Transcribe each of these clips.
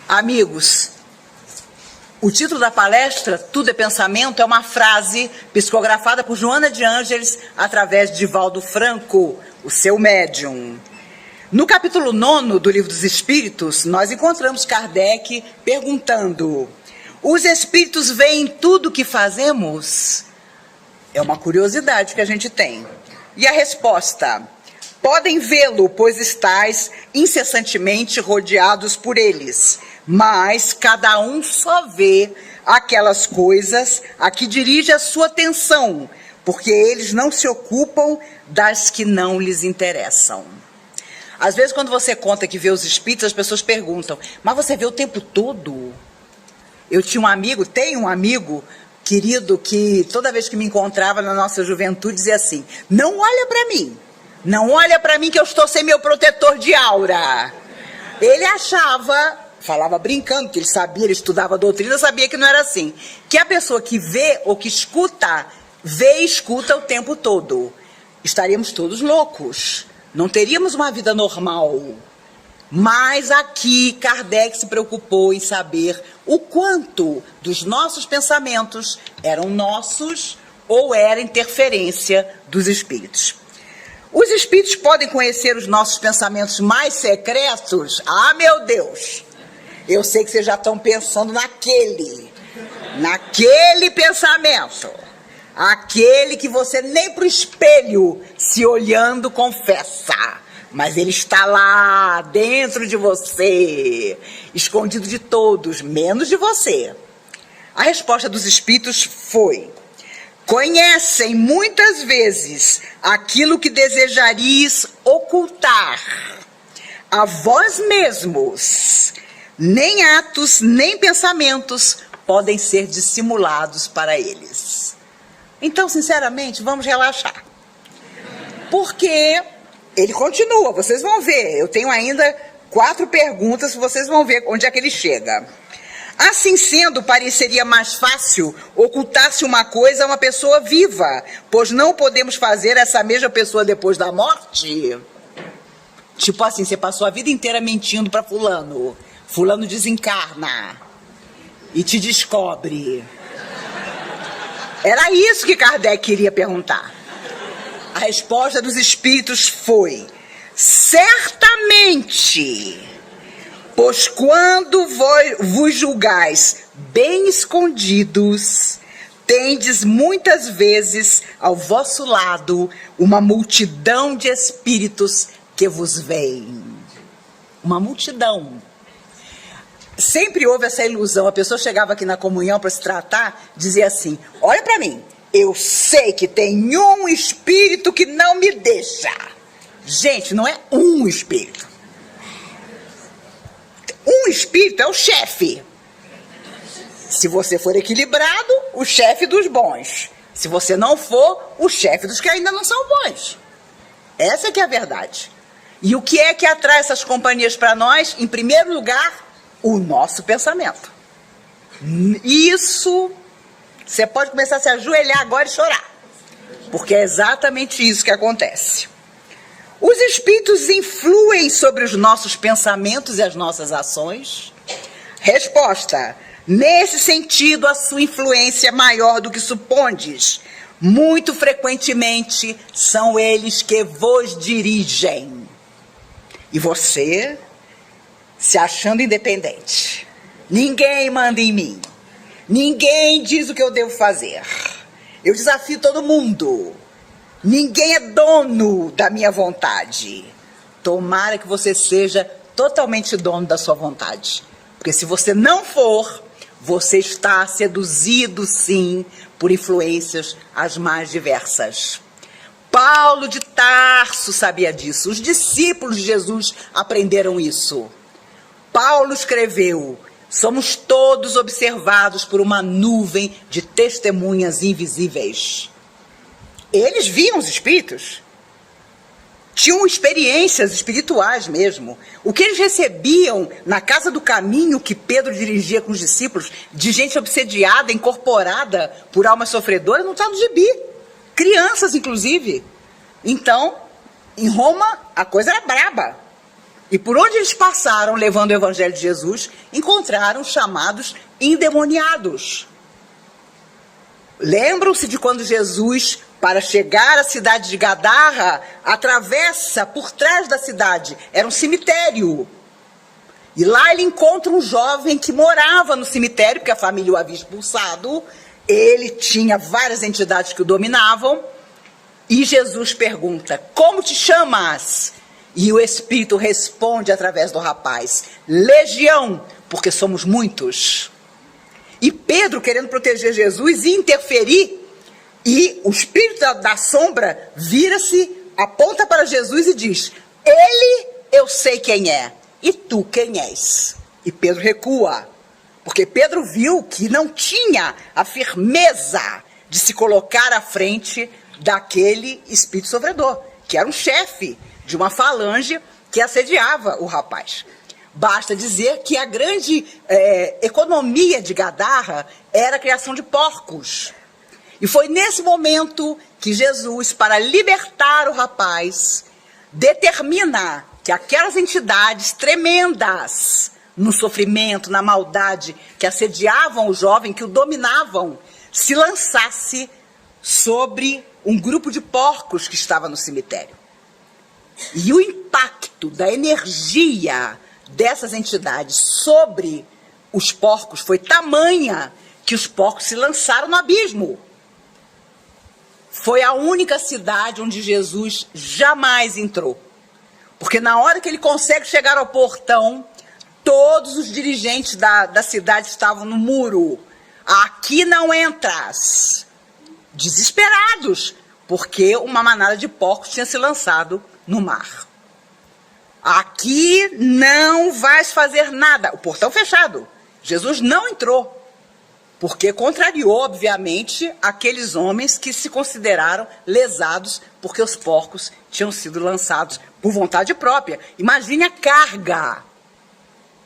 Amigos, o título da palestra, Tudo é Pensamento, é uma frase psicografada por Joana de Ângeles através de Divaldo Franco, o seu médium. No capítulo 9 do Livro dos Espíritos, nós encontramos Kardec perguntando: os espíritos veem tudo o que fazemos? É uma curiosidade que a gente tem. E a resposta: podem vê-lo, pois estáis incessantemente rodeados por eles, mas cada um só vê aquelas coisas a que dirige a sua atenção, porque eles não se ocupam das que não lhes interessam. Às vezes, quando você conta que vê os espíritos, as pessoas perguntam: mas você vê o tempo todo? Eu tinha tenho um amigo querido que toda vez que me encontrava na nossa juventude dizia assim: não olha para mim. Não olha para mim que eu estou sem meu protetor de aura. Ele achava, falava brincando, que ele sabia, ele estudava a doutrina, sabia que não era assim. Que a pessoa que vê ou que escuta, vê e escuta o tempo todo. Estaríamos todos loucos. Não teríamos uma vida normal. Mas aqui Kardec se preocupou em saber o quanto dos nossos pensamentos eram nossos ou era interferência dos espíritos. Os espíritos podem conhecer os nossos pensamentos mais secretos? Ah, meu Deus! Eu sei que vocês já estão pensando naquele pensamento. Aquele que você nem pro espelho, se olhando, confessa. Mas ele está lá, dentro de você, escondido de todos, menos de você. A resposta dos espíritos foi: conhecem muitas vezes aquilo que desejarias ocultar a vós mesmos. Nem atos, nem pensamentos podem ser dissimulados para eles. Então, sinceramente, vamos relaxar. Porque ele continua, vocês vão ver. Eu tenho ainda 4 perguntas, vocês vão ver onde é que ele chega. Assim sendo, pareceria mais fácil ocultar-se uma coisa a uma pessoa viva, pois não podemos fazer essa mesma pessoa depois da morte? Tipo assim, você passou a vida inteira mentindo para fulano. Fulano desencarna e te descobre. Era isso que Kardec queria perguntar. A resposta dos espíritos foi: certamente. Pois quando vos julgais bem escondidos, tendes muitas vezes ao vosso lado uma multidão de espíritos que vos veem. Uma multidão. Sempre houve essa ilusão. A pessoa chegava aqui na comunhão para se tratar, dizia assim: olha para mim, eu sei que tem um espírito que não me deixa. Gente, não é um espírito. Um espírito é o chefe. Se você for equilibrado, o chefe dos bons. Se você não for, o chefe dos que ainda não são bons. Essa que é a verdade. E o que é que atrai essas companhias para nós? Em primeiro lugar, o nosso pensamento. Isso, você pode começar a se ajoelhar agora e chorar. Porque é exatamente isso que acontece. Os espíritos influem sobre os nossos pensamentos e as nossas ações? Resposta: nesse sentido, a sua influência é maior do que supondes. Muito frequentemente, são eles que vos dirigem. E você, se achando independente. Ninguém manda em mim. Ninguém diz o que eu devo fazer. Eu desafio todo mundo. Ninguém é dono da minha vontade. Tomara que você seja totalmente dono da sua vontade. Porque se você não for, você está seduzido, sim, por influências as mais diversas. Paulo de Tarso sabia disso. Os discípulos de Jesus aprenderam isso. Paulo escreveu: somos todos observados por uma nuvem de testemunhas invisíveis. Eles viam os espíritos, tinham experiências espirituais mesmo. O que eles recebiam na casa do caminho que Pedro dirigia com os discípulos, de gente obsediada, incorporada por almas sofredoras, não está no gibi. Crianças, inclusive. Então, em Roma, a coisa era braba. E por onde eles passaram, levando o evangelho de Jesus, encontraram chamados endemoniados. Lembram-se de quando Jesus, para chegar à cidade de Gadarra, atravessa por trás da cidade, era um cemitério. E lá ele encontra um jovem que morava no cemitério, porque a família o havia expulsado. Ele tinha várias entidades que o dominavam. E Jesus pergunta: como te chamas? E o Espírito responde através do rapaz: Legião, porque somos muitos. E Pedro, querendo proteger Jesus e interferir, e o Espírito da sombra vira-se, aponta para Jesus e diz: ele eu sei quem é, e tu quem és? E Pedro recua, porque Pedro viu que não tinha a firmeza de se colocar à frente daquele espírito sofredor, que era um chefe de uma falange que assediava o rapaz. Basta dizer que a grande economia de Gadarra era a criação de porcos. E foi nesse momento que Jesus, para libertar o rapaz, determina que aquelas entidades tremendas, no sofrimento, na maldade, que assediavam o jovem, que o dominavam, se lançasse sobre um grupo de porcos que estava no cemitério. E o impacto da energia dessas entidades sobre os porcos foi tamanha que os porcos se lançaram no abismo. Foi a única cidade onde Jesus jamais entrou. Porque na hora que ele consegue chegar ao portão, todos os dirigentes da cidade estavam no muro. Aqui não entras. Desesperados, porque uma manada de porcos tinha se lançado no mar. Aqui não vais fazer nada. O portão fechado. Jesus não entrou. Porque contrariou, obviamente, aqueles homens que se consideraram lesados porque os porcos tinham sido lançados por vontade própria. Imagine a carga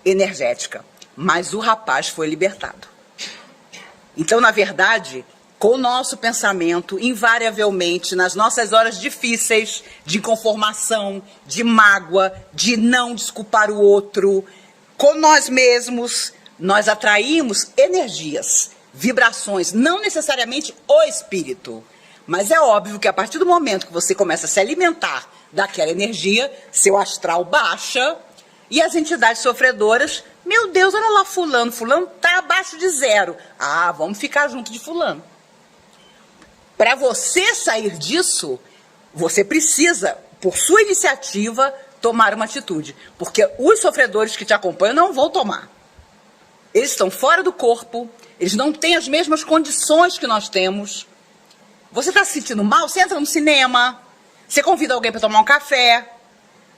energética. Mas o rapaz foi libertado. Então, na verdade, com o nosso pensamento, invariavelmente, nas nossas horas difíceis de inconformação, de mágoa, de não desculpar o outro, com nós mesmos, nós atraímos energias, vibrações, não necessariamente o espírito. Mas é óbvio que a partir do momento que você começa a se alimentar daquela energia, seu astral baixa e as entidades sofredoras, meu Deus, olha lá fulano está abaixo de 0. Ah, vamos ficar junto de fulano. Para você sair disso, você precisa, por sua iniciativa, tomar uma atitude. Porque os sofredores que te acompanham não vão tomar. Eles estão fora do corpo, eles não têm as mesmas condições que nós temos. Você está se sentindo mal? Você entra no cinema, você convida alguém para tomar um café,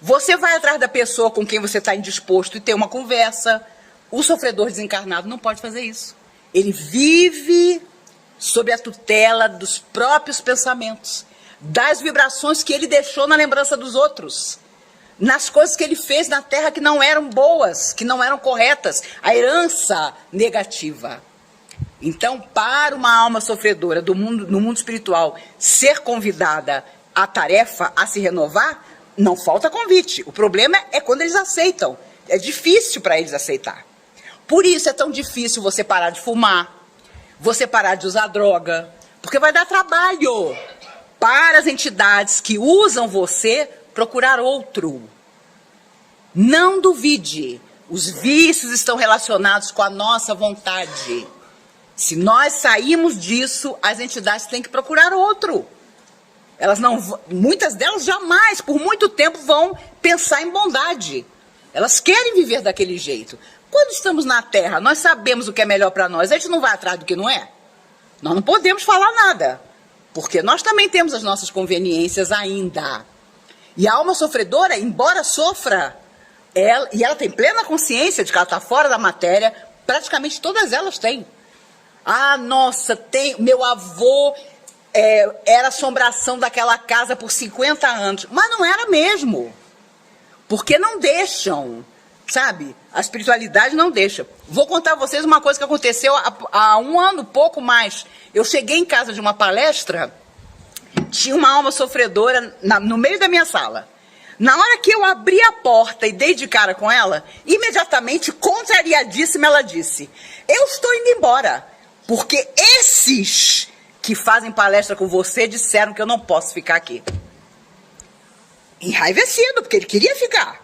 você vai atrás da pessoa com quem você está indisposto e tem uma conversa. O sofredor desencarnado não pode fazer isso. Ele vive sob a tutela dos próprios pensamentos, das vibrações que ele deixou na lembrança dos outros, nas coisas que ele fez na Terra que não eram boas, que não eram corretas, a herança negativa. Então, para uma alma sofredora no mundo espiritual ser convidada à tarefa, a se renovar, não falta convite. O problema é quando eles aceitam. É difícil para eles aceitar. Por isso é tão difícil você parar de fumar, você parar de usar droga, porque vai dar trabalho para as entidades que usam você procurar outro. Não duvide, os vícios estão relacionados com a nossa vontade. Se nós sairmos disso, as entidades têm que procurar outro. Elas não, muitas delas jamais, por muito tempo, vão pensar em bondade. Elas querem viver daquele jeito. Quando estamos na Terra, nós sabemos o que é melhor para nós. A gente não vai atrás do que não é. Nós não podemos falar nada, porque nós também temos as nossas conveniências ainda. E a alma sofredora, embora sofra, ela tem plena consciência de que ela está fora da matéria, praticamente todas elas têm. Ah, nossa, meu avô era assombração daquela casa por 50 anos. Mas não era mesmo. Porque não deixam, sabe? A espiritualidade não deixa. Vou contar a vocês uma coisa que aconteceu há um ano, pouco mais. Eu cheguei em casa de uma palestra, tinha uma alma sofredora no meio da minha sala. Na hora que eu abri a porta e dei de cara com ela, imediatamente, contrariadíssima, ela disse: eu estou indo embora, porque esses que fazem palestra com você disseram que eu não posso ficar aqui. Enraivecido, porque ele queria ficar.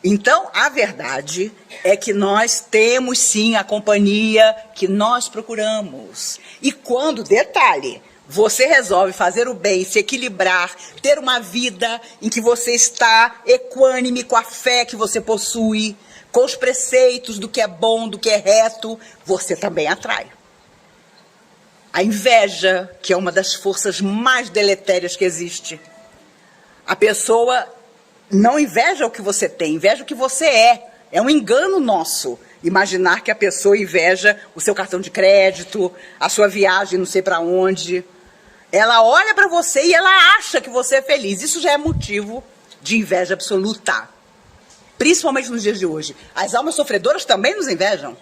Então, a verdade é que nós temos sim a companhia que nós procuramos. E quando, detalhe, você resolve fazer o bem, se equilibrar, ter uma vida em que você está equânime com a fé que você possui, com os preceitos do que é bom, do que é reto, você também atrai. A inveja, que é uma das forças mais deletérias que existe. A pessoa não inveja o que você tem, inveja o que você é. É um engano nosso imaginar que a pessoa inveja o seu cartão de crédito, a sua viagem não sei para onde. Ela olha para você e ela acha que você é feliz. Isso já é motivo de inveja absoluta. Principalmente nos dias de hoje. As almas sofredoras também nos invejam.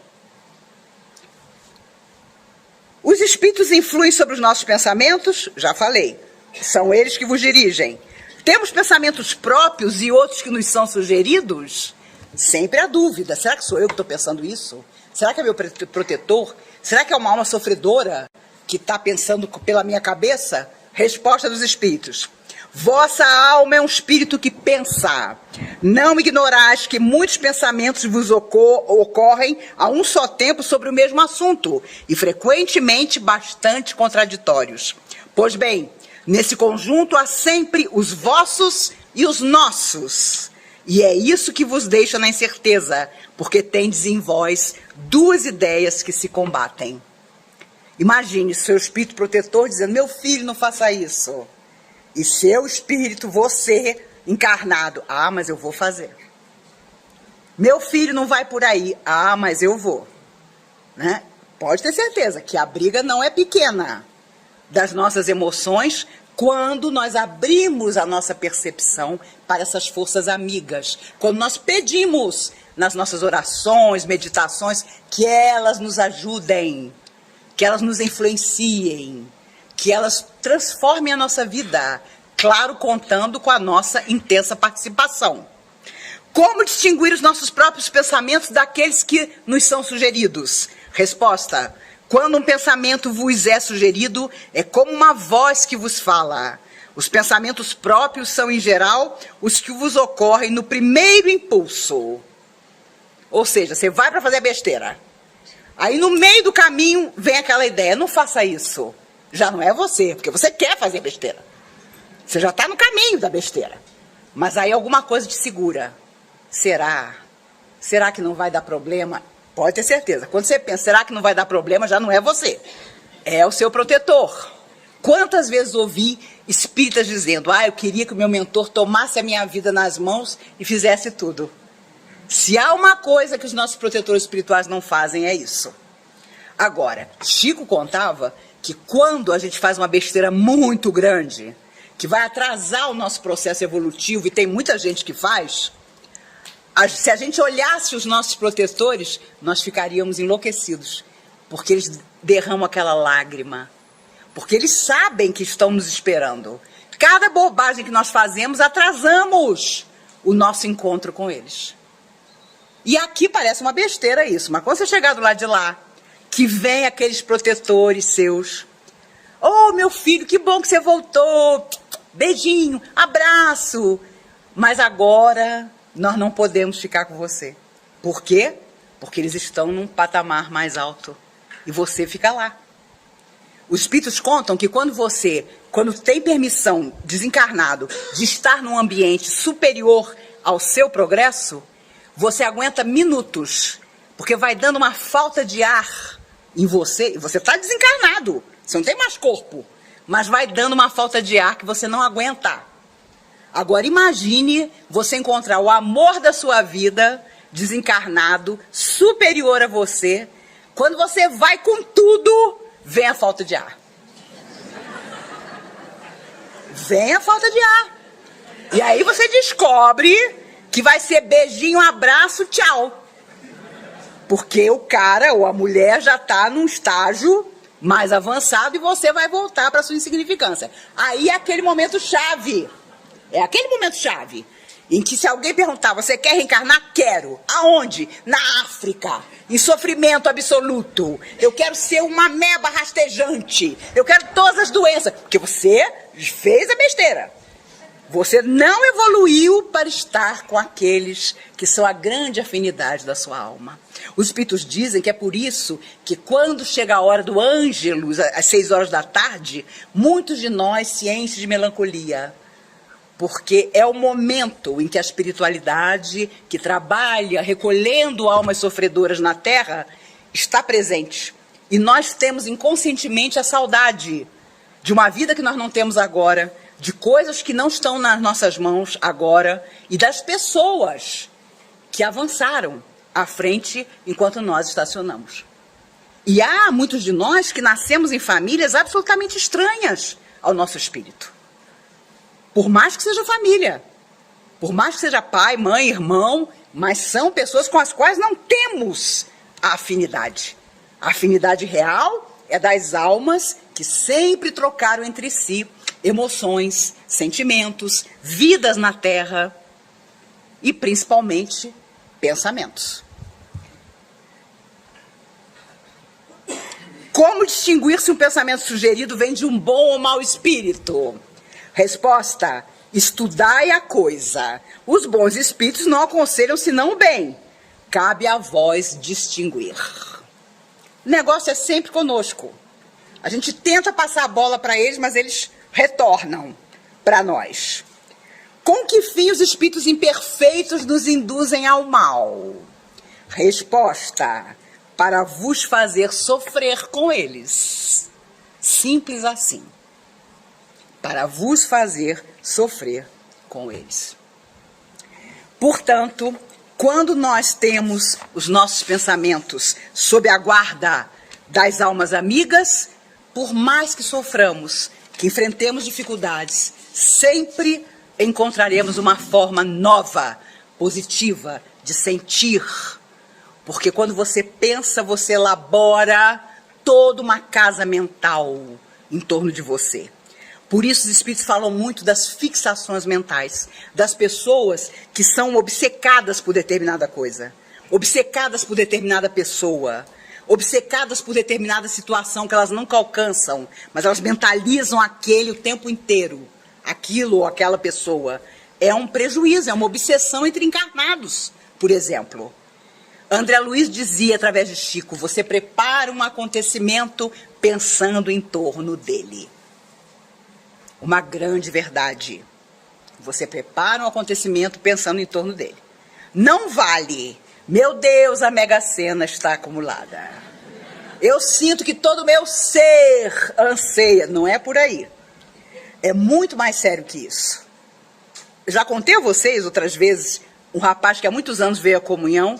Os espíritos influem sobre os nossos pensamentos? Já falei. São eles que vos dirigem. Temos pensamentos próprios e outros que nos são sugeridos? Sempre há dúvida. Será que sou eu que estou pensando isso? Será que é meu protetor? Será que é uma alma sofredora que está pensando pela minha cabeça? Resposta dos espíritos. Vossa alma é um espírito que pensa. Não ignorais que muitos pensamentos vos ocorrem a um só tempo sobre o mesmo assunto, e frequentemente bastante contraditórios. Pois bem, nesse conjunto há sempre os vossos e os nossos. E é isso que vos deixa na incerteza, porque tendes em vós duas ideias que se combatem. Imagine seu espírito protetor dizendo: meu filho, não faça isso. E seu espírito, você, encarnado: ah, mas eu vou fazer. Meu filho, não vai por aí. Ah, mas eu vou. Né? Pode ter certeza que a briga não é pequena das nossas emoções quando nós abrimos a nossa percepção para essas forças amigas. Quando nós pedimos nas nossas orações, meditações, que elas nos ajudem, que elas nos influenciem, que elas transformem a nossa vida, claro, contando com a nossa intensa participação. Como distinguir os nossos próprios pensamentos daqueles que nos são sugeridos? Resposta: quando um pensamento vos é sugerido, é como uma voz que vos fala. Os pensamentos próprios são, em geral, os que vos ocorrem no primeiro impulso. Ou seja, você vai para fazer besteira. Aí no meio do caminho vem aquela ideia: não faça isso. Já não é você, porque você quer fazer besteira. Você já está no caminho da besteira. Mas aí alguma coisa te segura. Será? Será que não vai dar problema? Pode ter certeza. Quando você pensa, será que não vai dar problema, já não é você. É o seu protetor. Quantas vezes ouvi espíritas dizendo: ah, eu queria que o meu mentor tomasse a minha vida nas mãos e fizesse tudo. Se há uma coisa que os nossos protetores espirituais não fazem, é isso. Agora, Chico contava que quando a gente faz uma besteira muito grande, que vai atrasar o nosso processo evolutivo, e tem muita gente que faz, se a gente olhasse os nossos protetores, nós ficaríamos enlouquecidos, porque eles derramam aquela lágrima, porque eles sabem que estão nos esperando. Cada bobagem que nós fazemos, atrasamos o nosso encontro com eles. E aqui parece uma besteira isso, mas quando você chegar do lado de lá, que vem aqueles protetores seus: oh, meu filho, que bom que você voltou, beijinho, abraço, mas agora nós não podemos ficar com você. Por quê? Porque eles estão num patamar mais alto e você fica lá. Os espíritos contam que quando tem permissão, desencarnado, de estar num ambiente superior ao seu progresso, você aguenta minutos, porque vai dando uma falta de ar em você, e você está desencarnado, você não tem mais corpo, mas vai dando uma falta de ar que você não aguenta. Agora imagine você encontrar o amor da sua vida, desencarnado, superior a você. Quando você vai com tudo, vem a falta de ar. Vem a falta de ar. E aí você descobre que vai ser beijinho, abraço, tchau. Porque o cara ou a mulher já está num estágio mais avançado e você vai voltar para sua insignificância. Aí é aquele momento chave. É aquele momento-chave em que se alguém perguntar, você quer reencarnar? Quero. Aonde? Na África. Em sofrimento absoluto. Eu quero ser uma ameba rastejante. Eu quero todas as doenças. Porque você fez a besteira. Você não evoluiu para estar com aqueles que são a grande afinidade da sua alma. Os espíritos dizem que é por isso que quando chega a hora do Ângelus, às 6 horas da tarde, muitos de nós se enchem de melancolia. Porque é o momento em que a espiritualidade, que trabalha recolhendo almas sofredoras na Terra, está presente. E nós temos inconscientemente a saudade de uma vida que nós não temos agora, de coisas que não estão nas nossas mãos agora e das pessoas que avançaram à frente enquanto nós estacionamos. E há muitos de nós que nascemos em famílias absolutamente estranhas ao nosso espírito. Por mais que seja família, por mais que seja pai, mãe, irmão, mas são pessoas com as quais não temos a afinidade. A afinidade real é das almas que sempre trocaram entre si emoções, sentimentos, vidas na Terra e principalmente pensamentos. Como distinguir se um pensamento sugerido vem de um bom ou mau espírito? Resposta: estudai a coisa. Os bons espíritos não aconselham senão o bem. Cabe a vós distinguir. O negócio é sempre conosco. A gente tenta passar a bola para eles, mas eles retornam para nós. Com que fim os espíritos imperfeitos nos induzem ao mal? Resposta: para vos fazer sofrer com eles. Simples assim. Para vos fazer sofrer com eles. Portanto, quando nós temos os nossos pensamentos sob a guarda das almas amigas, por mais que soframos, que enfrentemos dificuldades, sempre encontraremos uma forma nova, positiva, de sentir. Porque quando você pensa, você elabora toda uma casa mental em torno de você. Por isso os espíritos falam muito das fixações mentais, das pessoas que são obcecadas por determinada coisa, obcecadas por determinada pessoa, obcecadas por determinada situação que elas nunca alcançam, mas elas mentalizam aquele o tempo inteiro, aquilo ou aquela pessoa. É um prejuízo, é uma obsessão entre encarnados, por exemplo. André Luiz dizia através de Chico, você prepara um acontecimento pensando em torno dele. Uma grande verdade. Você prepara um acontecimento pensando em torno dele. Não vale, meu Deus, a Mega Sena está acumulada. Eu sinto que todo o meu ser anseia. Não é por aí. É muito mais sério que isso. Já contei a vocês outras vezes, um rapaz que há muitos anos veio à comunhão,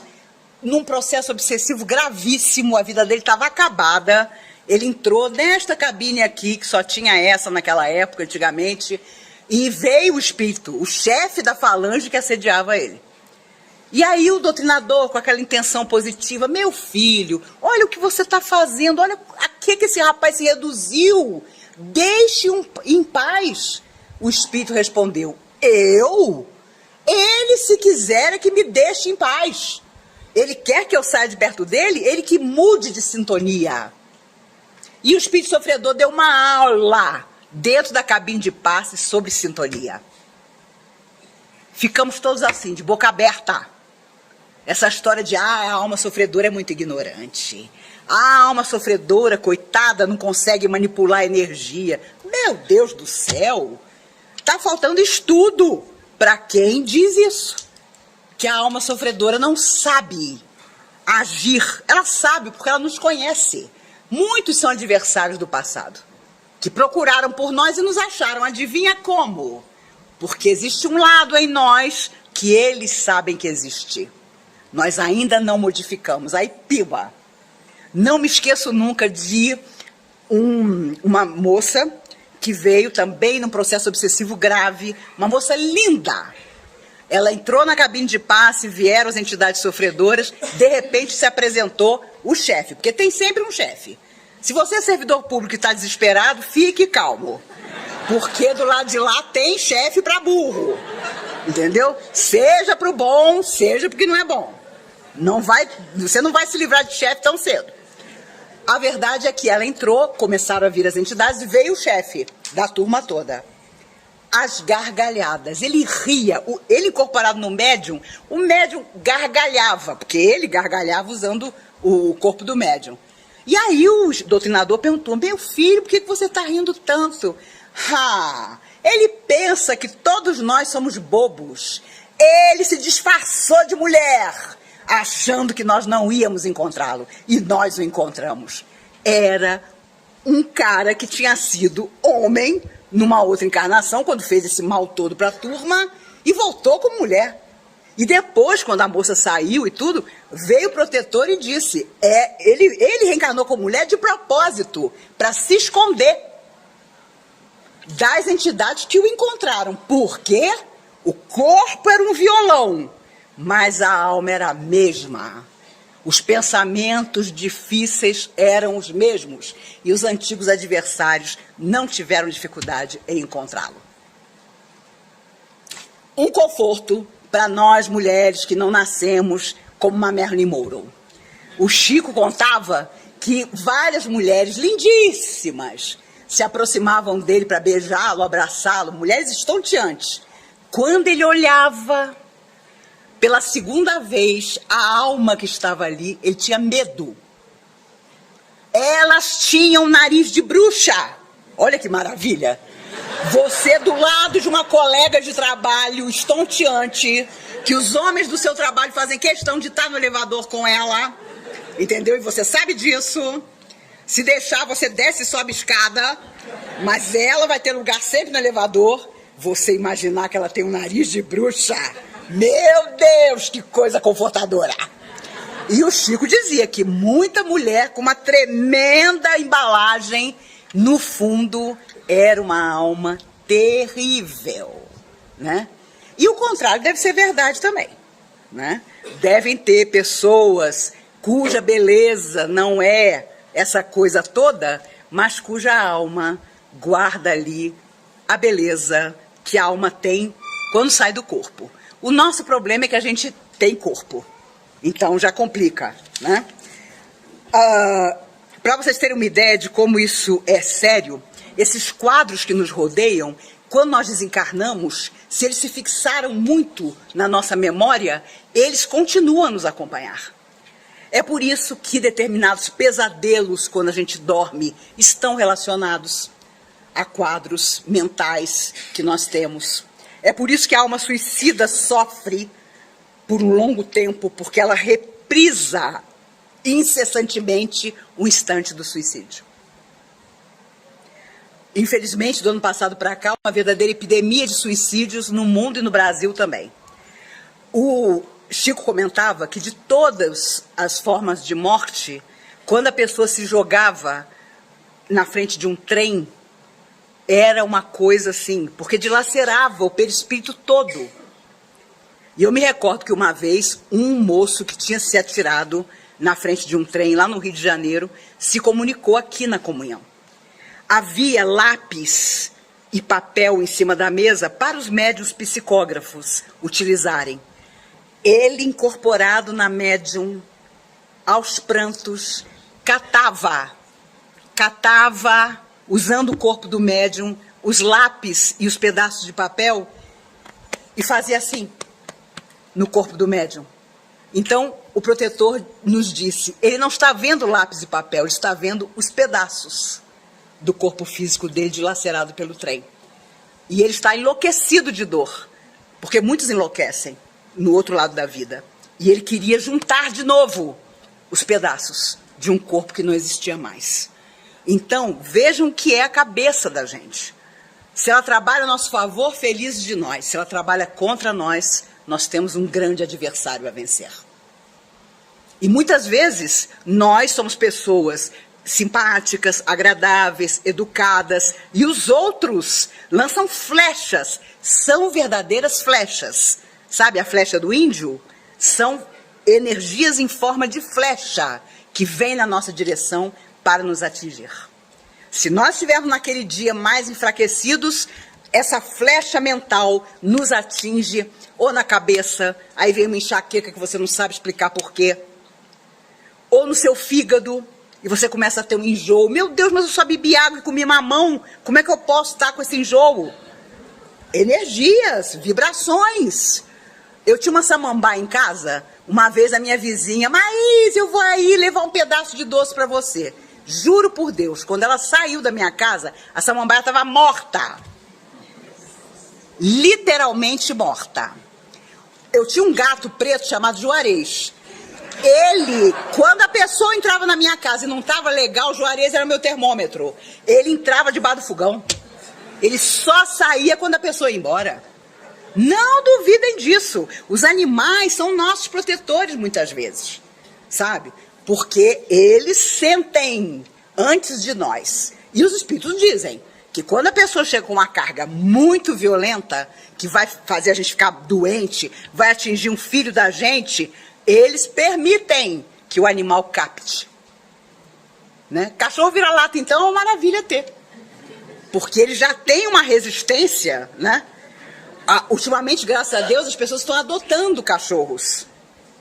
num processo obsessivo gravíssimo, a vida dele estava acabada. Ele entrou nesta cabine aqui, que só tinha essa naquela época, antigamente, e veio o espírito, o chefe da falange que assediava ele. E aí o doutrinador, com aquela intenção positiva, meu filho, olha o que você está fazendo, olha a que esse rapaz se reduziu, deixe-o em paz. O espírito respondeu, eu? Ele, se quiser, é que me deixe em paz. Ele quer que eu saia de perto dele, ele que mude de sintonia. E o espírito sofredor deu uma aula dentro da cabine de passe sobre sintonia. Ficamos todos assim, de boca aberta. Essa história de, a alma sofredora é muito ignorante. A alma sofredora, coitada, não consegue manipular a energia. Meu Deus do céu! Está faltando estudo para quem diz isso. Que a alma sofredora não sabe agir. Ela sabe porque ela nos conhece. Muitos são adversários do passado, que procuraram por nós e nos acharam. Adivinha como? Porque existe um lado em nós que eles sabem que existe. Nós ainda não modificamos. Aí, piba. Não me esqueço nunca de uma moça que veio também num processo obsessivo grave, uma moça linda. Ela entrou na cabine de passe, vieram as entidades sofredoras, de repente se apresentou o chefe, porque tem sempre um chefe. Se você é servidor público e está desesperado, fique calmo. Porque do lado de lá tem chefe para burro. Entendeu? Seja pro bom, seja porque não é bom. Você não vai se livrar de chefe tão cedo. A verdade é que ela entrou, começaram a vir as entidades e veio o chefe da turma toda. As gargalhadas. Ele ria. Ele incorporado no médium, o médium gargalhava, porque ele gargalhava usando o corpo do médium. E aí o doutrinador perguntou: meu filho, por que você está rindo tanto? Ele pensa que todos nós somos bobos. Ele se disfarçou de mulher, achando que nós não íamos encontrá-lo. E nós o encontramos. Era um cara que tinha sido homem numa outra encarnação, quando fez esse mal todo para a turma, e voltou como mulher. E depois, quando a moça saiu e tudo, veio o protetor e disse, ele reencarnou como mulher de propósito, para se esconder das entidades que o encontraram. Porque o corpo era um violão, mas a alma era a mesma. Os pensamentos difíceis eram os mesmos e os antigos adversários não tiveram dificuldade em encontrá-lo. Um conforto para nós mulheres que não nascemos como uma Marilyn Monroe. O Chico contava que várias mulheres lindíssimas se aproximavam dele para beijá-lo, abraçá-lo, mulheres estonteantes. Quando ele olhava pela segunda vez a alma que estava ali, ele tinha medo. Elas tinham nariz de bruxa. Olha que maravilha. Você do lado de uma colega de trabalho estonteante, que os homens do seu trabalho fazem questão de estar no elevador com ela, entendeu? E você sabe disso. Se deixar, você desce e sobe escada, mas ela vai ter lugar sempre no elevador. Você imaginar que ela tem um nariz de bruxa. Meu Deus, que coisa confortadora. E o Chico dizia que muita mulher com uma tremenda embalagem, no fundo, era uma alma terrível, né? E o contrário deve ser verdade também, né? Devem ter pessoas cuja beleza não é essa coisa toda, mas cuja alma guarda ali a beleza que a alma tem quando sai do corpo. O nosso problema é que a gente tem corpo, então já complica, né? Para vocês terem uma ideia de como isso é sério, esses quadros que nos rodeiam, quando nós desencarnamos, se eles se fixaram muito na nossa memória, eles continuam a nos acompanhar. É por isso que determinados pesadelos, quando a gente dorme, estão relacionados a quadros mentais que nós temos. É por isso que a alma suicida sofre por um longo tempo, porque ela reprisa incessantemente o instante do suicídio. Infelizmente, do ano passado para cá, uma verdadeira epidemia de suicídios no mundo e no Brasil também. O Chico comentava que de todas as formas de morte, quando a pessoa se jogava na frente de um trem, era uma coisa assim, porque dilacerava o perispírito todo. E eu me recordo que uma vez, um moço que tinha se atirado na frente de um trem lá no Rio de Janeiro, se comunicou aqui na comunhão. Havia lápis e papel em cima da mesa para os médiuns psicógrafos utilizarem. Ele, incorporado na médium, aos prantos, catava, usando o corpo do médium, os lápis e os pedaços de papel, e fazia assim, no corpo do médium. Então, o protetor nos disse, ele não está vendo lápis e papel, ele está vendo os pedaços do corpo físico dele dilacerado pelo trem. E ele está enlouquecido de dor, porque muitos enlouquecem no outro lado da vida. E ele queria juntar de novo os pedaços de um corpo que não existia mais. Então, vejam o que é a cabeça da gente. Se ela trabalha a nosso favor, felizes de nós. Se ela trabalha contra nós, nós temos um grande adversário a vencer. E muitas vezes, nós somos pessoas simpáticas, agradáveis, educadas, e os outros lançam flechas, são verdadeiras flechas. Sabe a flecha do índio? São energias em forma de flecha que vêm na nossa direção para nos atingir. Se nós estivermos naquele dia mais enfraquecidos, essa flecha mental nos atinge ou na cabeça, aí vem uma enxaqueca que você não sabe explicar por quê, ou no seu fígado, e você começa a ter um enjoo. Meu Deus, mas eu só bebi água e comi mamão, como é que eu posso estar com esse enjoo? Energias, vibrações. Eu tinha uma samambaia em casa, uma vez a minha vizinha, Maís, eu vou aí levar um pedaço de doce para você. Juro por Deus, quando ela saiu da minha casa, a samambaia estava morta. Literalmente morta. Eu tinha um gato preto chamado Juarez. Ele, quando a pessoa entrava na minha casa e não estava legal, o Juarez era meu termômetro. Ele entrava debaixo do fogão. Ele só saía quando a pessoa ia embora. Não duvidem disso. Os animais são nossos protetores muitas vezes, sabe? Porque eles sentem antes de nós. E os espíritos dizem que quando a pessoa chega com uma carga muito violenta, que vai fazer a gente ficar doente, vai atingir um filho da gente, eles permitem que o animal capte. Né? Cachorro vira-lata, então, é uma maravilha ter. Porque ele já tem uma resistência, né? Ultimamente, graças a Deus, as pessoas estão adotando cachorros,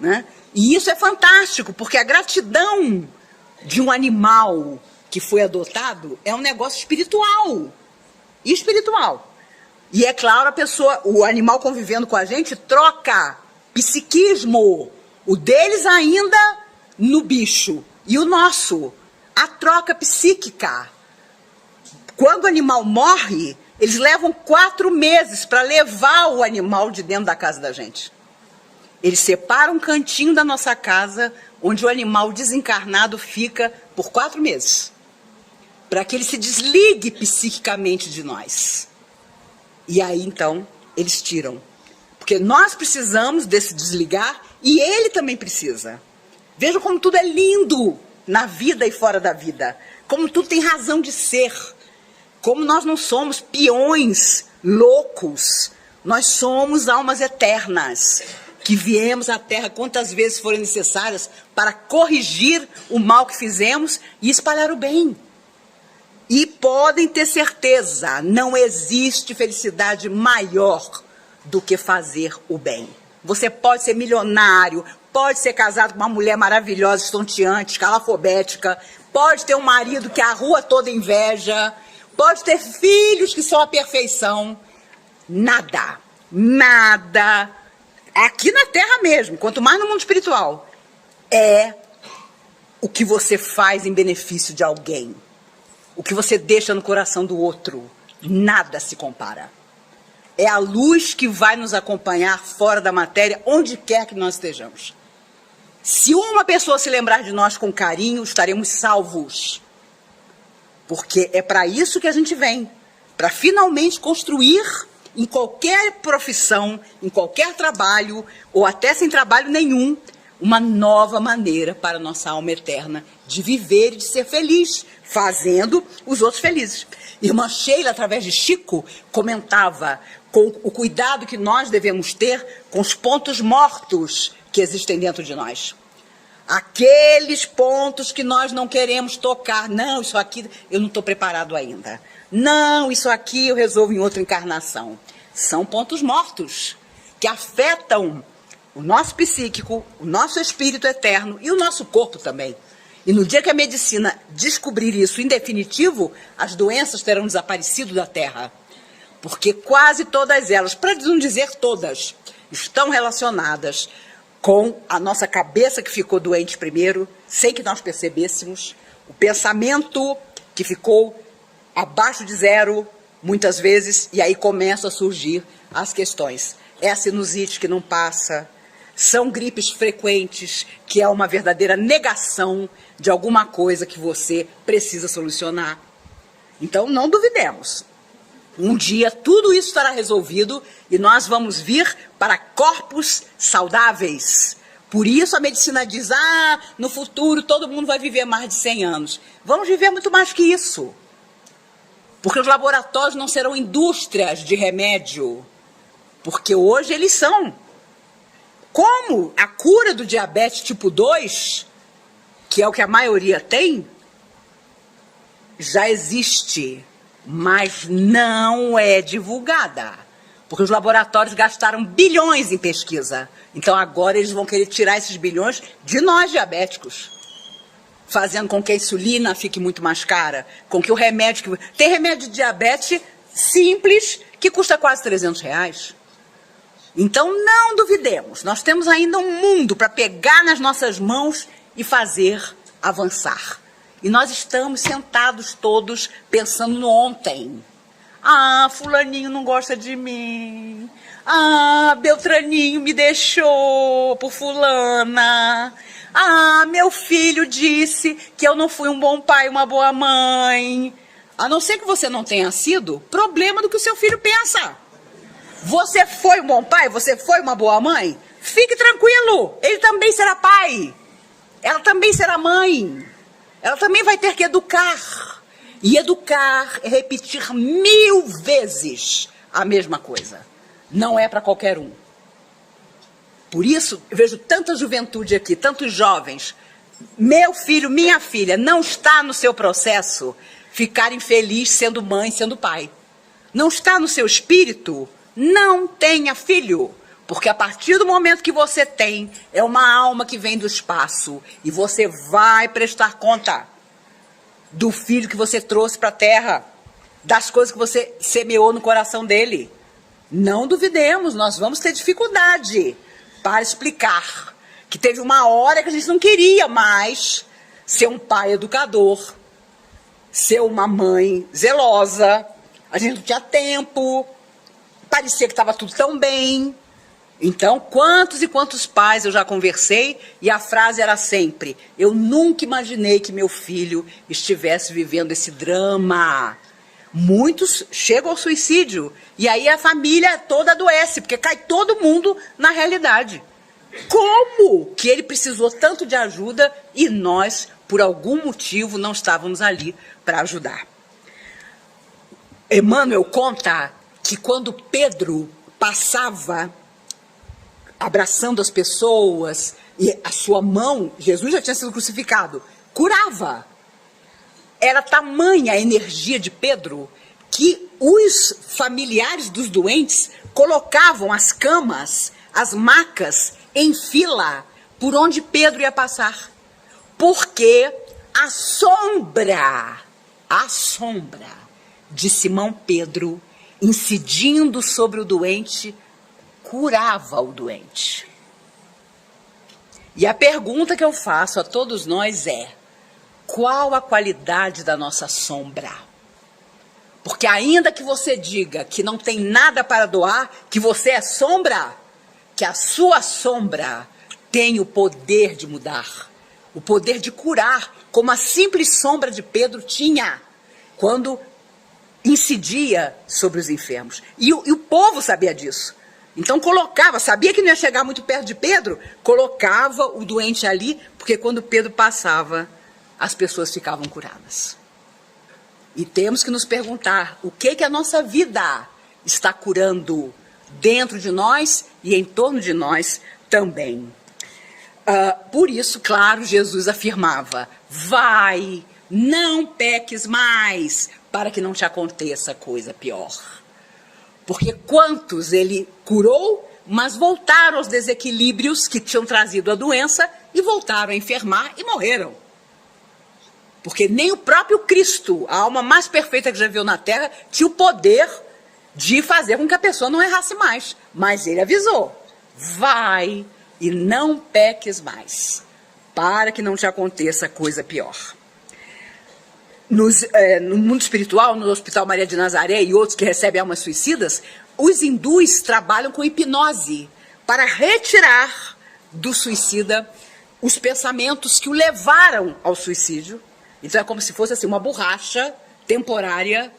né? E isso é fantástico, porque a gratidão de um animal que foi adotado é um negócio espiritual. Espiritual. E é claro, o animal convivendo com a gente troca psiquismo. O deles ainda no bicho. E o nosso. A troca psíquica. Quando o animal morre, eles levam 4 meses para levar o animal de dentro da casa da gente. Eles separam um cantinho da nossa casa, onde o animal desencarnado fica por 4 meses. Para que ele se desligue psiquicamente de nós. E aí, então, eles tiram. Porque nós precisamos desse desligar e ele também precisa. Vejam como tudo é lindo na vida e fora da vida. Como tudo tem razão de ser. Como nós não somos peões loucos. Nós somos almas eternas. Que viemos à Terra quantas vezes forem necessárias para corrigir o mal que fizemos e espalhar o bem. E podem ter certeza, não existe felicidade maior do que fazer o bem. Você pode ser milionário, pode ser casado com uma mulher maravilhosa, estonteante, escalafobética, pode ter um marido que a rua toda inveja, pode ter filhos que são a perfeição. Nada, nada, aqui na Terra mesmo, quanto mais no mundo espiritual, é o que você faz em benefício de alguém. O que você deixa no coração do outro, nada se compara. É a luz que vai nos acompanhar fora da matéria, onde quer que nós estejamos. Se uma pessoa se lembrar de nós com carinho, estaremos salvos. Porque é para isso que a gente vem. Para finalmente construir em qualquer profissão, em qualquer trabalho, ou até sem trabalho nenhum, uma nova maneira para a nossa alma eterna de viver e de ser feliz, fazendo os outros felizes. Irmã Sheila, através de Chico, comentava com o cuidado que nós devemos ter com os pontos mortos que existem dentro de nós. Aqueles pontos que nós não queremos tocar. Não, isso aqui eu não estou preparado ainda. Não, isso aqui eu resolvo em outra encarnação. São pontos mortos que afetam o nosso psíquico, o nosso espírito eterno e o nosso corpo também. E no dia que a medicina descobrir isso em definitivo, as doenças terão desaparecido da Terra. Porque quase todas elas, para não dizer todas, estão relacionadas com a nossa cabeça que ficou doente primeiro, sem que nós percebêssemos, o pensamento que ficou abaixo de zero, muitas vezes, e aí começam a surgir as questões. É a sinusite que não passa, são gripes frequentes, que é uma verdadeira negação de alguma coisa que você precisa solucionar. Então, não duvidemos. Um dia tudo isso estará resolvido e nós vamos vir para corpos saudáveis. Por isso a medicina diz, no futuro todo mundo vai viver mais de 100 anos. Vamos viver muito mais que isso. Porque os laboratórios não serão indústrias de remédio. Porque hoje eles são. Como a cura do diabetes tipo 2, que é o que a maioria tem, já existe, mas não é divulgada. Porque os laboratórios gastaram bilhões em pesquisa. Então agora eles vão querer tirar esses bilhões de nós diabéticos. Fazendo com que a insulina fique muito mais cara. Com que o remédio... Tem remédio de diabetes simples que custa quase R$300. Então não duvidemos. Nós temos ainda um mundo para pegar nas nossas mãos e fazer avançar. E nós estamos sentados todos pensando no ontem. Ah, fulaninho não gosta de mim. Ah, Beltraninho me deixou por fulana. Ah, meu filho disse que eu não fui um bom pai, uma boa mãe. A não ser que você não tenha sido, problema do que o seu filho pensa. Você foi um bom pai? Você foi uma boa mãe? Fique tranquilo, ele também será pai. Ela também será mãe. Ela também vai ter que educar. E educar é repetir 1000 vezes a mesma coisa. Não é para qualquer um. Por isso, eu vejo tanta juventude aqui, tantos jovens. Meu filho, minha filha, não está no seu processo ficar infeliz sendo mãe, sendo pai. Não está no seu espírito, não tenha filho. Porque a partir do momento que você tem, é uma alma que vem do espaço. E você vai prestar conta do filho que você trouxe para a terra, das coisas que você semeou no coração dele. Não duvidemos, nós vamos ter dificuldade para explicar que teve uma hora que a gente não queria mais ser um pai educador, ser uma mãe zelosa, a gente não tinha tempo, parecia que estava tudo tão bem. Então, quantos e quantos pais eu já conversei e a frase era sempre: eu nunca imaginei que meu filho estivesse vivendo esse drama. Muitos chegam ao suicídio e aí a família toda adoece, porque cai todo mundo na realidade. Como que ele precisou tanto de ajuda e nós, por algum motivo, não estávamos ali para ajudar? Emmanuel conta que quando Pedro passava abraçando as pessoas, e a sua mão, Jesus já tinha sido crucificado, curava. Era tamanha a energia de Pedro que os familiares dos doentes colocavam as camas, as macas, em fila por onde Pedro ia passar. Porque a sombra de Simão Pedro, incidindo sobre o doente, curava o doente. E a pergunta que eu faço a todos nós é: qual a qualidade da nossa sombra? Porque ainda que você diga que não tem nada para doar, que você é sombra, que a sua sombra tem o poder de mudar, o poder de curar, como a simples sombra de Pedro tinha, quando incidia sobre os enfermos. E o povo sabia disso. Então colocava, sabia que não ia chegar muito perto de Pedro, colocava o doente ali, porque quando Pedro passava, as pessoas ficavam curadas. E temos que nos perguntar, o que a nossa vida está curando dentro de nós e em torno de nós também. Por isso, claro, Jesus afirmava: vai, não peques mais, para que não te aconteça coisa pior. Porque quantos ele curou, mas voltaram aos desequilíbrios que tinham trazido a doença e voltaram a enfermar e morreram. Porque nem o próprio Cristo, a alma mais perfeita que já viu na Terra, tinha o poder de fazer com que a pessoa não errasse mais. Mas ele avisou: vai e não peques mais, para que não te aconteça coisa pior. No mundo espiritual, no Hospital Maria de Nazaré e outros que recebem almas suicidas, os hindus trabalham com hipnose para retirar do suicida os pensamentos que o levaram ao suicídio. Então é como se fosse assim, uma borracha temporária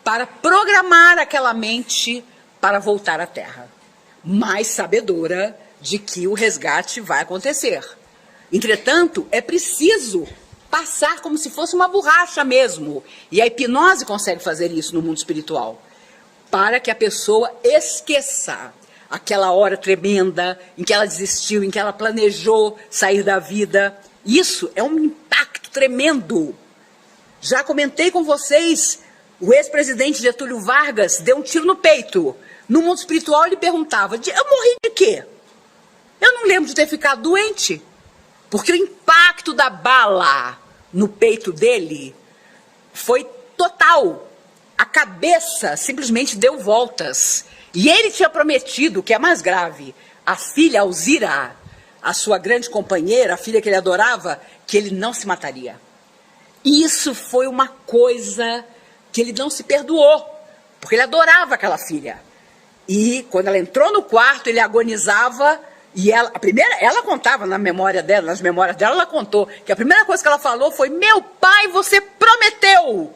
para programar aquela mente para voltar à Terra, mas sabedora de que o resgate vai acontecer. Entretanto, é preciso passar como se fosse uma borracha mesmo. E a hipnose consegue fazer isso no mundo espiritual, para que a pessoa esqueça aquela hora tremenda em que ela desistiu, em que ela planejou sair da vida. Isso é um impacto tremendo. Já comentei com vocês, o ex-presidente Getúlio Vargas deu um tiro no peito. No mundo espiritual ele perguntava, eu morri de quê? Eu não lembro de ter ficado doente, porque o impacto da bala no peito dele foi total. A cabeça simplesmente deu voltas. E ele tinha prometido, que é mais grave, a filha Alzira, a sua grande companheira, a filha que ele adorava, que ele não se mataria. Isso foi uma coisa que ele não se perdoou, porque ele adorava aquela filha. E quando ela entrou no quarto, ele agonizava, e ela contava nas memórias dela, ela contou que a primeira coisa que ela falou foi, meu pai, você prometeu!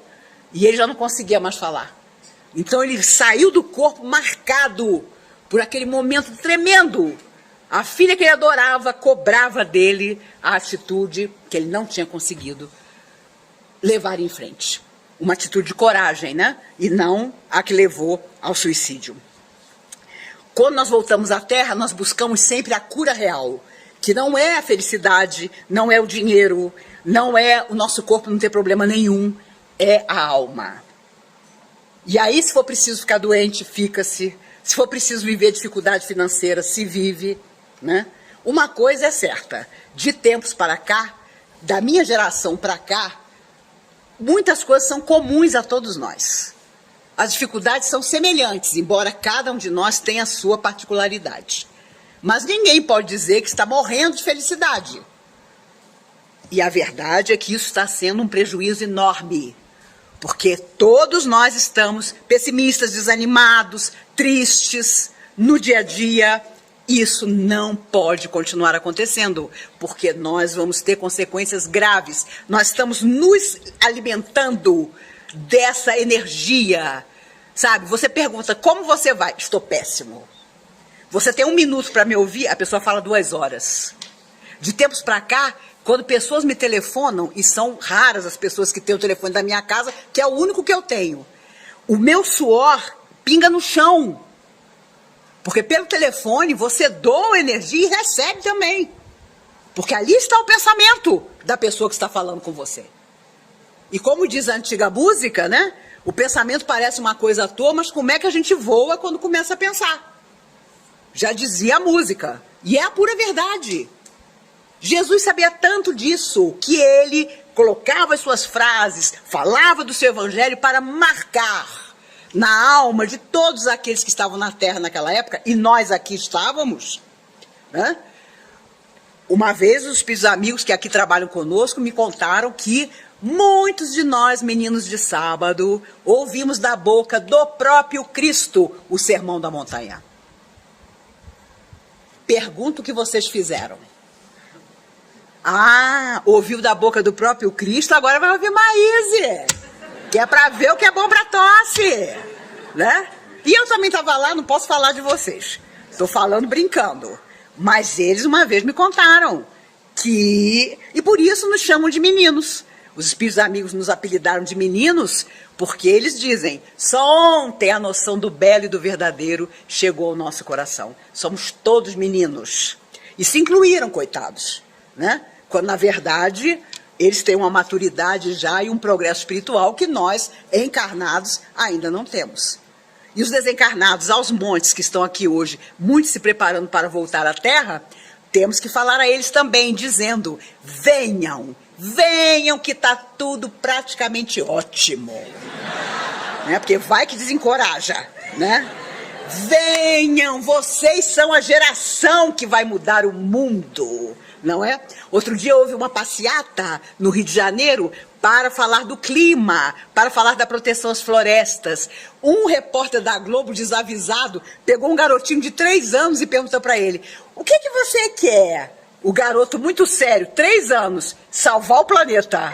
E ele já não conseguia mais falar. Então ele saiu do corpo marcado por aquele momento tremendo. A filha que ele adorava cobrava dele a atitude que ele não tinha conseguido levar em frente. Uma atitude de coragem, né? E não a que levou ao suicídio. Quando nós voltamos à Terra, nós buscamos sempre a cura real, que não é a felicidade, não é o dinheiro, não é o nosso corpo não ter problema nenhum, é a alma. E aí, se for preciso ficar doente, fica-se. Se for preciso viver dificuldade financeira, se vive, né? Uma coisa é certa, de tempos para cá, da minha geração para cá, muitas coisas são comuns a todos nós. As dificuldades são semelhantes, embora cada um de nós tenha a sua particularidade. Mas ninguém pode dizer que está morrendo de felicidade. E a verdade é que isso está sendo um prejuízo enorme. Porque todos nós estamos pessimistas, desanimados, tristes, no dia a dia. Isso não pode continuar acontecendo, porque nós vamos ter consequências graves. Nós estamos nos alimentando dessa energia, sabe? Você pergunta, como você vai? Estou péssimo. Você tem 1 minuto para me ouvir, a pessoa fala 2 horas. De tempos para cá, quando pessoas me telefonam, e são raras as pessoas que têm o telefone da minha casa, que é o único que eu tenho, o meu suor pinga no chão. Porque pelo telefone você doa energia e recebe também. Porque ali está o pensamento da pessoa que está falando com você. E como diz a antiga música, né? O pensamento parece uma coisa à toa, mas como é que a gente voa quando começa a pensar? Já dizia a música. E é a pura verdade. Jesus sabia tanto disso que ele colocava as suas frases, falava do seu evangelho para marcar na alma de todos aqueles que estavam na terra naquela época, e nós aqui estávamos, né? Uma vez os espíritos amigos que aqui trabalham conosco me contaram que muitos de nós, meninos de sábado, ouvimos da boca do próprio Cristo o sermão da montanha. Pergunto o que vocês fizeram. Ah, ouviu da boca do próprio Cristo, agora vai ouvir Maíse, que é para ver o que é bom para tosse, né? E eu também estava lá, não posso falar de vocês. Estou falando brincando. Mas eles uma vez me contaram que... E por isso nos chamam de meninos. Os espíritos amigos nos apelidaram de meninos porque eles dizem, só ontem a noção do belo e do verdadeiro chegou ao nosso coração. Somos todos meninos. E se incluíram, coitados, né? Quando, na verdade, eles têm uma maturidade já e um progresso espiritual que nós, encarnados, ainda não temos. E os desencarnados aos montes que estão aqui hoje, muitos se preparando para voltar à Terra, temos que falar a eles também, dizendo, venham, venham que está tudo praticamente ótimo. Né? Porque vai que desencoraja, né? Venham, vocês são a geração que vai mudar o mundo, não é? Outro dia houve uma passeata no Rio de Janeiro para falar do clima, para falar da proteção às florestas. Um repórter da Globo, desavisado, pegou um garotinho de 3 anos e perguntou para ele, o que você quer? O garoto, muito sério, 3 anos, salvar o planeta.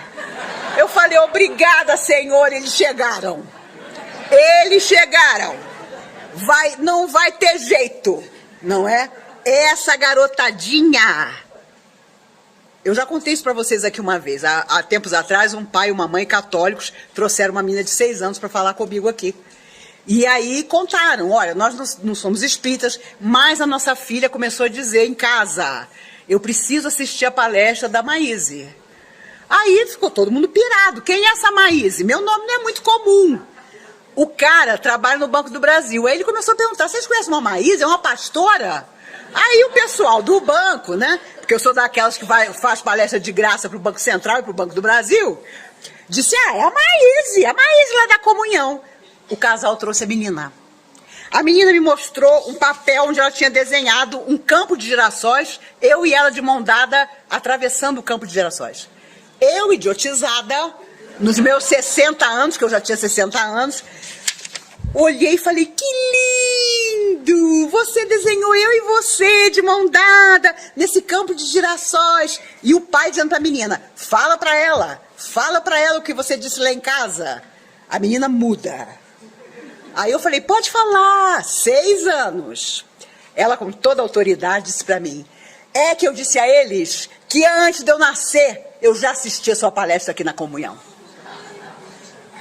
Eu falei, obrigada, senhor, eles chegaram. Eles chegaram. Não vai ter jeito, não é? Essa garotadinha. Eu já contei isso para vocês aqui uma vez. Há tempos atrás, um pai e uma mãe católicos trouxeram uma menina de 6 anos para falar comigo aqui. E aí contaram, olha, nós não somos espíritas, mas a nossa filha começou a dizer em casa, eu preciso assistir a palestra da Maíse. Aí ficou todo mundo pirado. Quem é essa Maíse? Meu nome não é muito comum. O cara trabalha no Banco do Brasil. Aí ele começou a perguntar, vocês conhecem uma Maíse? É uma pastora? Aí o pessoal do banco, né? Porque eu sou daquelas que faz palestra de graça para o Banco Central e para o Banco do Brasil, disse, é a Maíse lá da comunhão. O casal trouxe a menina. A menina me mostrou um papel onde ela tinha desenhado um campo de girassóis, eu e ela de mão dada, atravessando o campo de girassóis. Eu, idiotizada, nos meus 60 anos, que eu já tinha 60 anos, olhei e falei, que lindo! Você desenhou eu e você de mão dada nesse campo de girassóis. E o pai dizendo pra menina, fala pra ela o que você disse lá em casa. A menina muda. Aí eu falei, pode falar, 6 anos. Ela, com toda a autoridade, disse pra mim, é que eu disse a eles que antes de eu nascer, eu já assisti a sua palestra aqui na comunhão.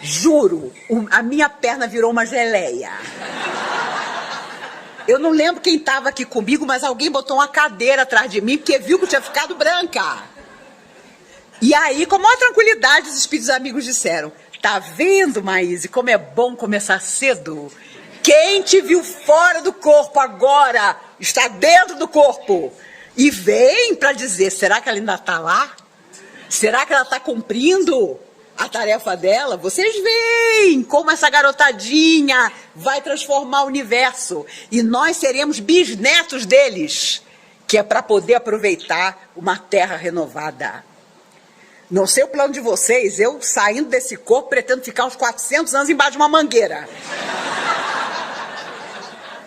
Juro, a minha perna virou uma geleia. Eu não lembro quem estava aqui comigo, mas alguém botou uma cadeira atrás de mim, porque viu que eu tinha ficado branca. E aí, com a maior tranquilidade, os espíritos amigos disseram, tá vendo, Maíse, como é bom começar cedo? Quem te viu fora do corpo agora, está dentro do corpo. E vem para dizer, será que ela ainda está lá? Será que ela está cumprindo a tarefa dela? Vocês veem como essa garotadinha vai transformar o universo. E nós seremos bisnetos deles, que é para poder aproveitar uma terra renovada. Não sei o plano de vocês, eu saindo desse corpo pretendo ficar uns 400 anos embaixo de uma mangueira.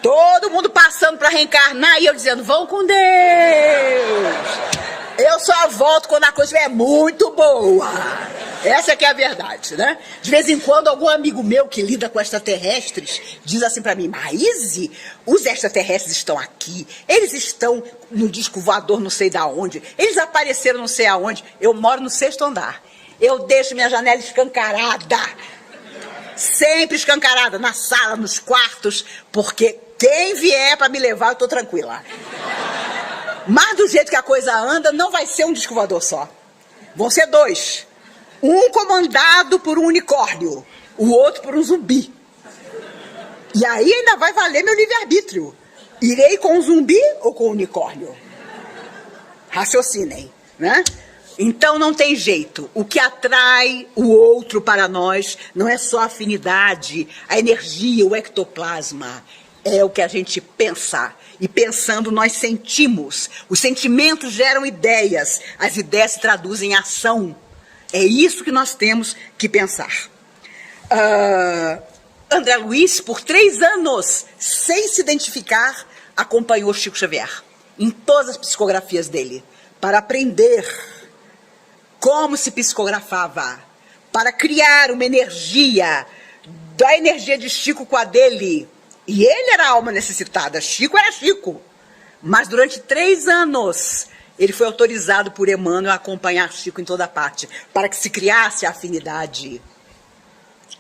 Todo mundo passando para reencarnar e eu dizendo, vão com Deus. Eu só volto quando a coisa estiver muito boa. Essa é que é a verdade, né? De vez em quando, algum amigo meu que lida com extraterrestres diz assim pra mim, Maíse, os extraterrestres estão aqui, eles estão no disco voador não sei da onde, eles apareceram não sei aonde. Eu moro no 6º andar. Eu deixo minha janela escancarada. Sempre escancarada, na sala, nos quartos, porque quem vier pra me levar, eu tô tranquila. Mas do jeito que a coisa anda, não vai ser um disco voador só. Vão ser 2. Um comandado por um unicórnio, o outro por um zumbi. E aí ainda vai valer meu livre-arbítrio. Irei com o zumbi ou com o unicórnio? Raciocinem, né? Então não tem jeito. O que atrai o outro para nós não é só a afinidade, a energia, o ectoplasma. É o que a gente pensa. E pensando, nós sentimos. Os sentimentos geram ideias. As ideias se traduzem em ação. É isso que nós temos que pensar. André Luiz, por 3 anos, sem se identificar, acompanhou Chico Xavier. Em todas as psicografias dele. Para aprender como se psicografava. Para criar uma energia. Da energia de Chico com a dele. E ele era a alma necessitada, Chico era Chico. Mas durante 3 anos, ele foi autorizado por Emmanuel a acompanhar Chico em toda parte, para que se criasse a afinidade.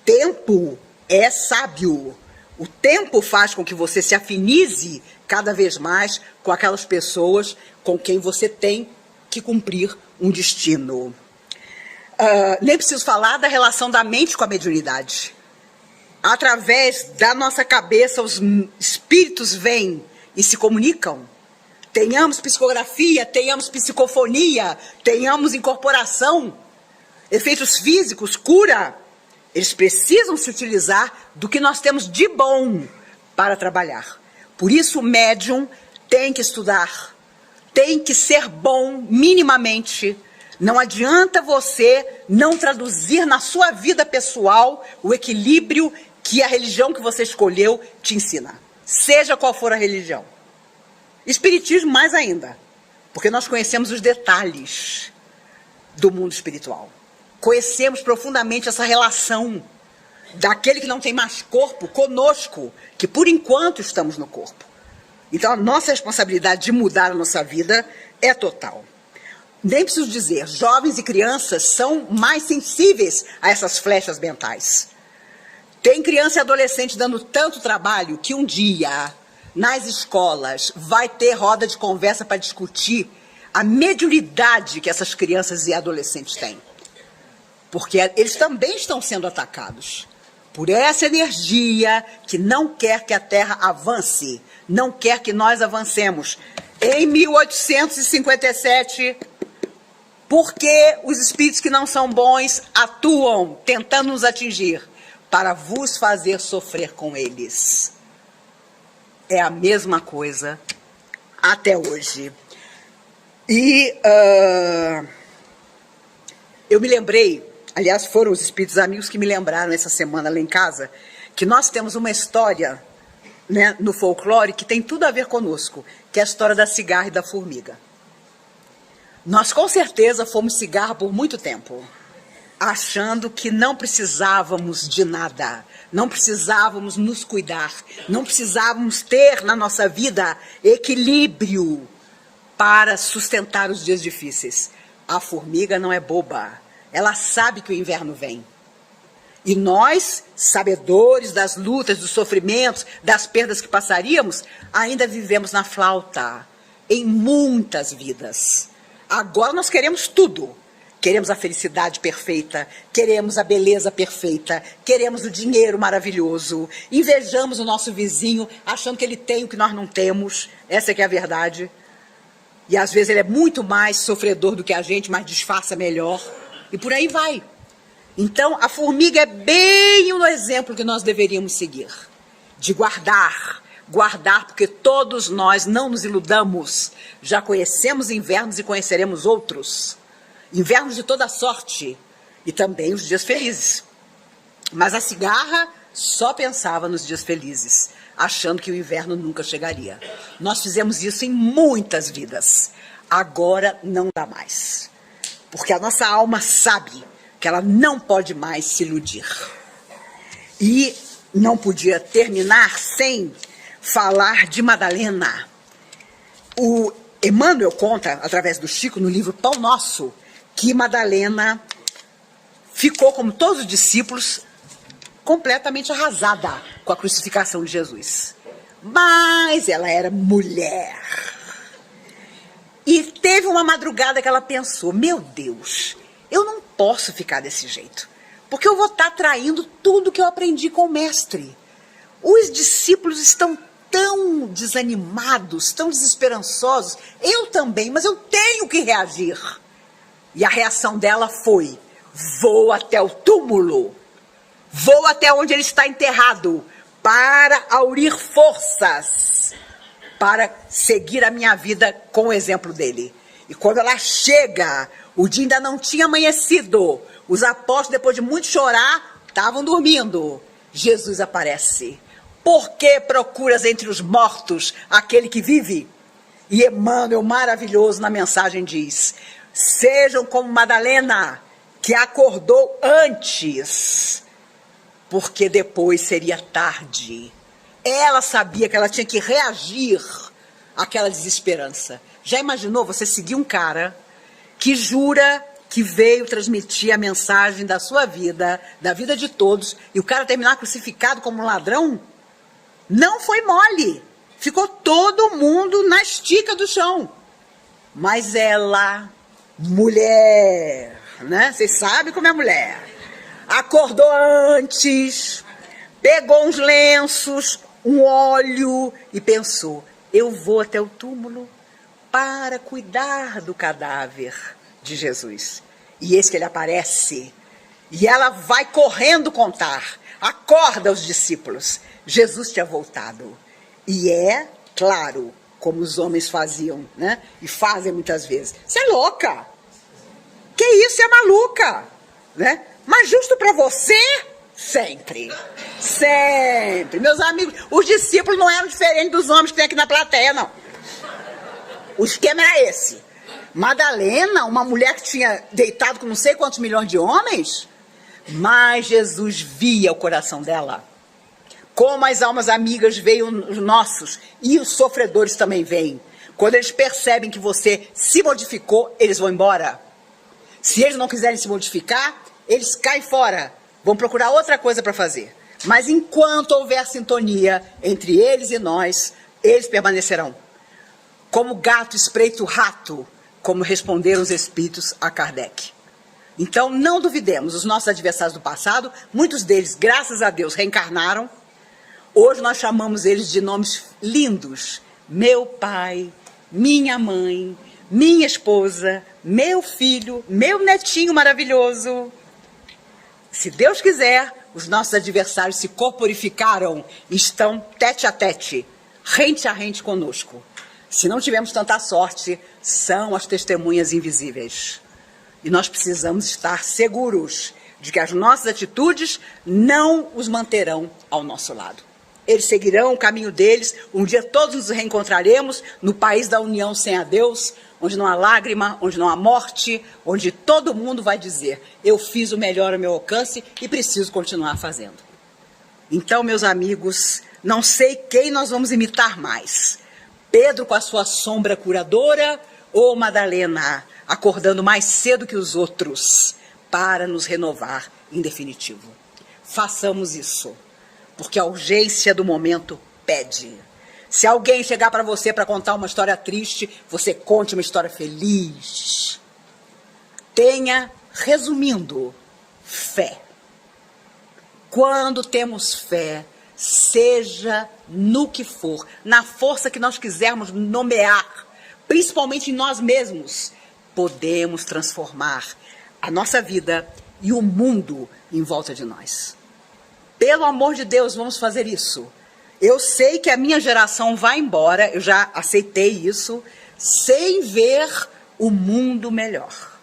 Tempo é sábio. O tempo faz com que você se afinize cada vez mais com aquelas pessoas com quem você tem que cumprir um destino. Nem preciso falar da relação da mente com a mediunidade. Através da nossa cabeça, os espíritos vêm e se comunicam. Tenhamos psicografia, tenhamos psicofonia, tenhamos incorporação, efeitos físicos, cura. Eles precisam se utilizar do que nós temos de bom para trabalhar. Por isso o médium tem que estudar, tem que ser bom minimamente. Não adianta você não traduzir na sua vida pessoal o equilíbrio que a religião que você escolheu te ensina. Seja qual for a religião. Espiritismo mais ainda, porque nós conhecemos os detalhes do mundo espiritual. Conhecemos profundamente essa relação daquele que não tem mais corpo conosco, que por enquanto estamos no corpo. Então a nossa responsabilidade de mudar a nossa vida é total. Nem preciso dizer, jovens e crianças são mais sensíveis a essas flechas mentais. Tem criança e adolescente dando tanto trabalho que um dia, nas escolas, vai ter roda de conversa para discutir a mediunidade que essas crianças e adolescentes têm. porque eles também estão sendo atacados por essa energia que não quer que a Terra avance, não quer que nós avancemos. Em 1857, porque os espíritos que não são bons atuam tentando nos atingir para vos fazer sofrer com eles. É a mesma coisa até hoje. E eu me lembrei, aliás, foram os espíritos amigos que me lembraram essa semana lá em casa, que nós temos uma história, né, no folclore que tem tudo a ver conosco, que é a história da cigarra e da formiga. Nós com certeza fomos cigarra por muito tempo, achando que não precisávamos de nada, não precisávamos nos cuidar, não precisávamos ter na nossa vida equilíbrio para sustentar os dias difíceis. A formiga não é boba, ela sabe que o inverno vem. E nós, sabedores das lutas, dos sofrimentos, das perdas que passaríamos, ainda vivemos na flauta, em muitas vidas. Agora nós queremos tudo. Queremos a felicidade perfeita, queremos a beleza perfeita, queremos o dinheiro maravilhoso, invejamos o nosso vizinho, achando que ele tem o que nós não temos. Essa é que é a verdade. E às vezes ele é muito mais sofredor do que a gente, mas disfarça melhor. E por aí vai. Então, a formiga é bem o exemplo que nós deveríamos seguir. De guardar, porque todos nós, não nos iludamos, já conhecemos invernos e conheceremos outros. Invernos de toda sorte. E também os dias felizes. Mas a cigarra só pensava nos dias felizes, achando que o inverno nunca chegaria. Nós fizemos isso em muitas vidas. Agora não dá mais. Porque a nossa alma sabe que ela não pode mais se iludir. E não podia terminar sem falar de Madalena. O Emmanuel conta, através do Chico, no livro Pão Nosso, que Madalena ficou, como todos os discípulos, completamente arrasada com a crucificação de Jesus. Mas ela era mulher. E teve uma madrugada que ela pensou, meu Deus, eu não posso ficar desse jeito, porque eu vou estar traindo tudo que eu aprendi com o mestre. Os discípulos estão tão desanimados, tão desesperançosos, eu também, mas eu tenho que reagir. E a reação dela foi, vou até o túmulo, vou até onde ele está enterrado, para aurir forças, para seguir a minha vida com o exemplo dele. E quando ela chega, o dia ainda não tinha amanhecido, os apóstolos, depois de muito chorar, estavam dormindo. Jesus aparece. Por que procuras entre os mortos aquele que vive? E Emmanuel, maravilhoso, na mensagem diz, sejam como Madalena, que acordou antes, porque depois seria tarde. Ela sabia que ela tinha que reagir àquela desesperança. Já imaginou você seguir um cara que jura que veio transmitir a mensagem da sua vida, da vida de todos, e o cara terminar crucificado como um ladrão? Não foi mole. Ficou todo mundo na estica do chão. Mas ela, mulher, né? Vocês sabem como é mulher. Acordou antes, pegou uns lenços, um óleo e pensou, eu vou até o túmulo para cuidar do cadáver de Jesus. E eis que ele aparece. E ela vai correndo contar. Acorda os discípulos. Jesus tinha voltado. E é, claro, como os homens faziam, né? E fazem muitas vezes. Você é louca. Que isso, você é maluca. Né? Mas justo para você, sempre. Sempre. Meus amigos, os discípulos não eram diferentes dos homens que tem aqui na plateia, não. O esquema era esse. Madalena, uma mulher que tinha deitado com não sei quantos milhões de homens, mas Jesus via o coração dela. Como as almas amigas veem os nossos, e os sofredores também veem. Quando eles percebem que você se modificou, eles vão embora. Se eles não quiserem se modificar, eles caem fora. Vão procurar outra coisa para fazer. Mas enquanto houver sintonia entre eles e nós, eles permanecerão. Como gato espreita o rato, como responderam os espíritos a Kardec. Então, não duvidemos, os nossos adversários do passado, muitos deles, graças a Deus, reencarnaram. Hoje nós chamamos eles de nomes lindos. Meu pai, minha mãe, minha esposa, meu filho, meu netinho maravilhoso. Se Deus quiser, os nossos adversários se corporificaram e estão tete a rente conosco. Se não tivermos tanta sorte, são as testemunhas invisíveis. E nós precisamos estar seguros de que as nossas atitudes não os manterão ao nosso lado. Eles seguirão o caminho deles, um dia todos nos reencontraremos no país da união sem a Deus, onde não há lágrima, onde não há morte, onde todo mundo vai dizer, eu fiz o melhor ao meu alcance e preciso continuar fazendo. Então, meus amigos, não sei quem nós vamos imitar mais. Pedro com a sua sombra curadora ou Madalena acordando mais cedo que os outros para nos renovar em definitivo. Façamos isso, porque a urgência do momento pede. Se alguém chegar para você para contar uma história triste, você conte uma história feliz. Tenha, resumindo, fé. Quando temos fé, seja no que for, na força que nós quisermos nomear, principalmente em nós mesmos, podemos transformar a nossa vida e o mundo em volta de nós. Pelo amor de Deus, vamos fazer isso. Eu sei que a minha geração vai embora, eu já aceitei isso, sem ver o mundo melhor.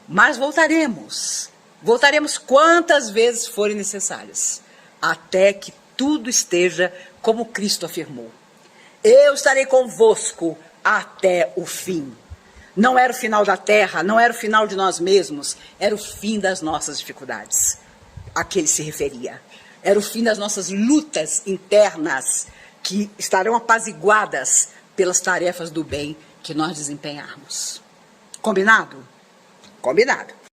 Mas voltaremos. Voltaremos quantas vezes forem necessárias, até que tudo esteja como Cristo afirmou. Eu estarei convosco até o fim. Não era o final da terra, não era o final de nós mesmos, era o fim das nossas dificuldades, a que ele se referia. Era o fim das nossas lutas internas, que estarão apaziguadas pelas tarefas do bem que nós desempenharmos. Combinado? Combinado.